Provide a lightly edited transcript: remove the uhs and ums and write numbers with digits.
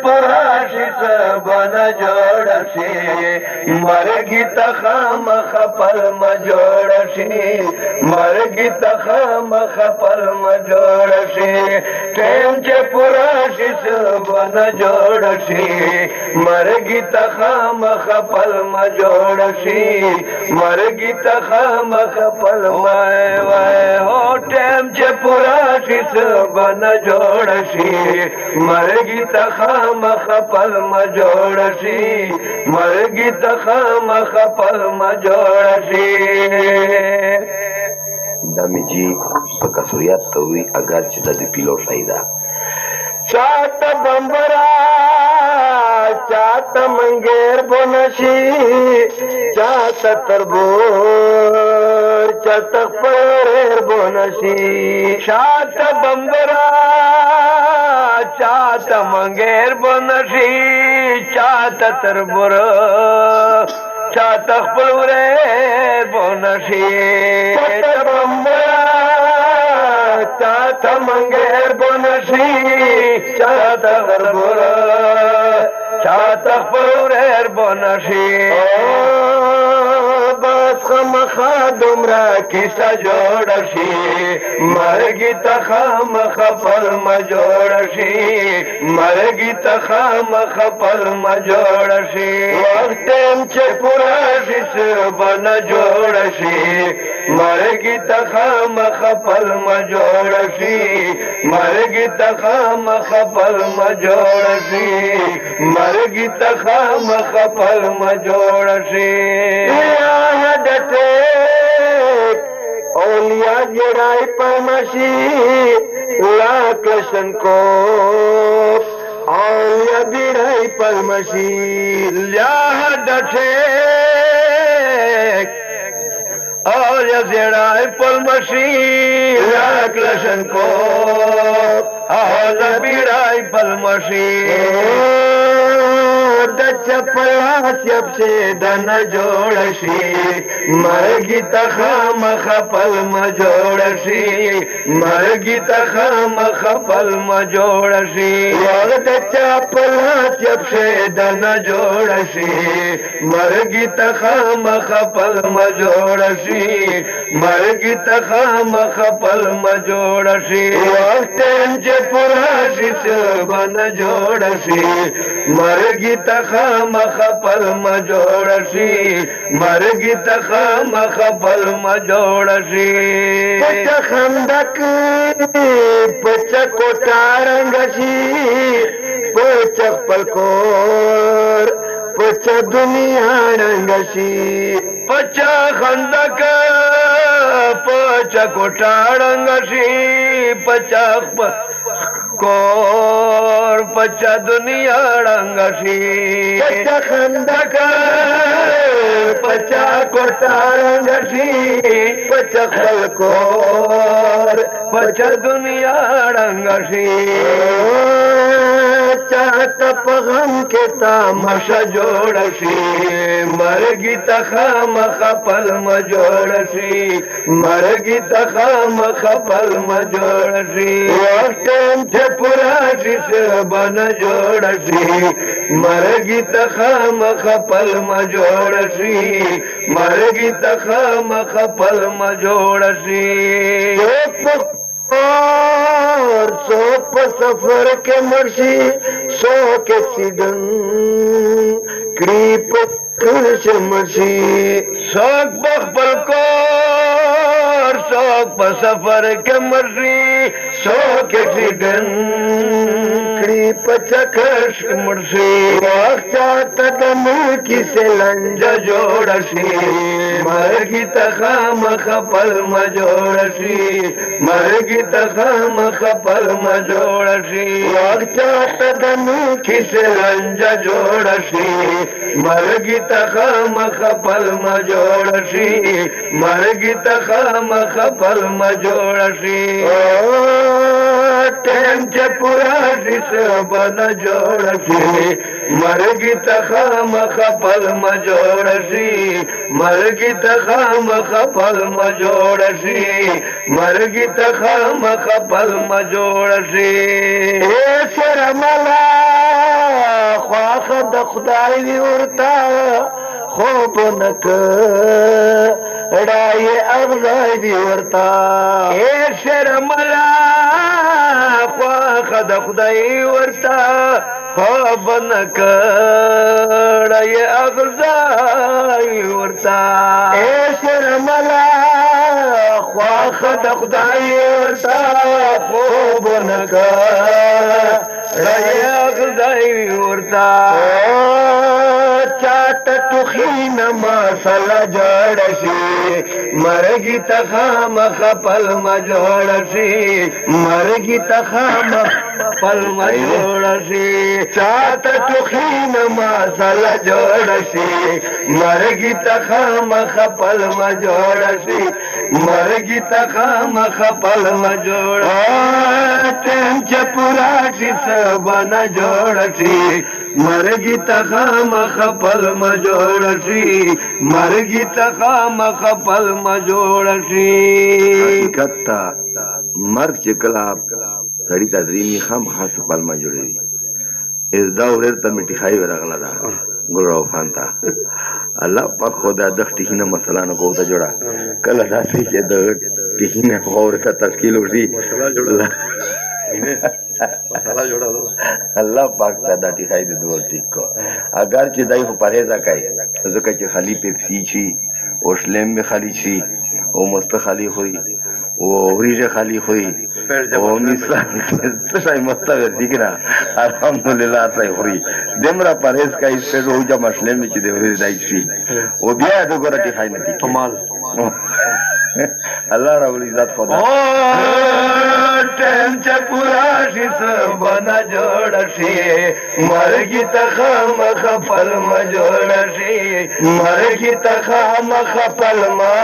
پراشی سبن جوڑ شي مرگی تخام خپل مجوڑ شي مرگی تخام خپل مجوڑ شي ٹیم چه پراشی سبن جوڑ شي مرگی تخام خپل مجوڑ شي مرگی تخام خپل وای وای هو ٹیم چه پراشی سبن جوڑ شي مرگی تخام خپل مجوڑ شي مرگی تخام خپل مجوڑ شي دامی جی په کسوریات ته وی اگر چې د پیلوټ شایدا چاته بمبرا چاته منګر بونشي چاته تربور چاته پر بونشي چاته بمبرا چاته منګر بونشي چاته تربور چاته خپل ورې بونشي چاته بمبرا چاته منګر بونشي چاته غربور چاته خپل ورې بونشي بس خامخا دومره کیسه جوړه شي مرګي ته خامخا پلمه جوړه شي مرګي ته خامخا پلمه جوړه شي وخت ټیم چې پوره شي سبا نه جوړه شي مرګي ته خامخا پلمه جوړه شي مرګي ته خامخا پلمه جوړه شي مرګي ته خامخا پلمه جوړه شي اولیاء جڑائی پلمشی لاکشن کو اولیاء بیڑائی پلمشی لیاہ ڈٹے اولیاء جڑائی پلمشی لاکشن کو اولیاء بیڑائی پلمشی د چپلا چپ سے دن جوڑ شي مرگی تخام خپل مجوڑ شي مرگی تخام خپل مجوڑ شي وقت چپلا چپ سے دن جوڑ شي مرگی تخام خپل مجوڑ شي مرگی تخام خپل مجوڑ شي وقت چپلا سبن جوڑ شي مرگی تخام خپل مجوڑ شي مرگی تخام خپل مجوڑ شي پچا خندق پچا کوټارنګ شي پچا خپل کور پچا دنیا رنګ شي پچا خندق پچا کوټارنګ شي پچا کور پچا دنیا رنگ شي پچا خندق پچا کوټا رنگ شي پچا خپل کور پچا دنیا رنگ شي چاته په غم کې تماشا جوړ شي مرګي تخام خپل مجوړ شي مرګي تخام خپل مجوړ شي وخت پورا شي سبن جوړ شي مرګي تخام خپل مجوړ شي مرګي تخام خپل مجوړ شي اور سو په سفر کې مرشي سو کې سیدن کریپ کرش مرشي سوک بخبل کور سوک په سفر کې مرشي سو کې سیدن کریپ چکرش مرشي وخت چاته دم کیسه لنجا جوړ شي مرګي تخام خپل مجوړ شي مرګي تخام خپل مجوړ شي وخت چاته دم کیسه لنجا جوړ شي مرګي تخام خپل مجوړ شي مرګي تخام خپل مجوړ شي ټیم چې پورا شي سبن جوړ شي مرګي تخام خپل مجوړ شي مرګي تخام خپل مجوړ شي مرګي تخام خپل مجوړ شي شرملا د خدای وی ورتا خوب نکړای اغزای دی ورتا اے شرملا خواخ د خدای ورتا خوب نکړای اغزای ورتا اے شرملا خواخ د خدای ورتا خوب نکړای اغزای ورتا چاٹ تخین مسل جوڑ شي مرګي تخام خپل مجوړ شي مرګي تخام خپل مجوړ شي چاٹ تخین مسل جوړ شي مرګي تخام خپل مجوړ شي مرګي تخام خپل مجوړ ټیم چپورا شي سبن جوړ شي مرګي تخام خپل مجوړ شي مرګي تخام خپل مجوړ شي حقیقت تا مرګ چې کله سړی ته درېمي خامخا خپل مجوړي از دا ورځ ته مې ټیخای ورغله ده ګل روخان ته الله پاک خدا د ټیخینه مثلا نه کوته جوړه کله داسې چې د ټیخینه خور ته تشکیل وشي الله پاک دا ټیخای د دوه ټیک کو اگر چې دای په پرهیزه کوي ځکه چې خلی پیپسی شي او شلم به خلی شي او مست خلی خوې او ریجه خلی خوې او مثال څه شي مستوي دیګره الحمدلله صحیح خوري دمرا پرهیز کوي په روزه مشلم چې د ورې دای شي او بیا د ګورې ټیخای نه دي کمال الله رب العزت خدا ټیم چې پورا شي سبنا جوړ شي مرګي تخام خپل ما جوړ شي مرګي تخام خپل ما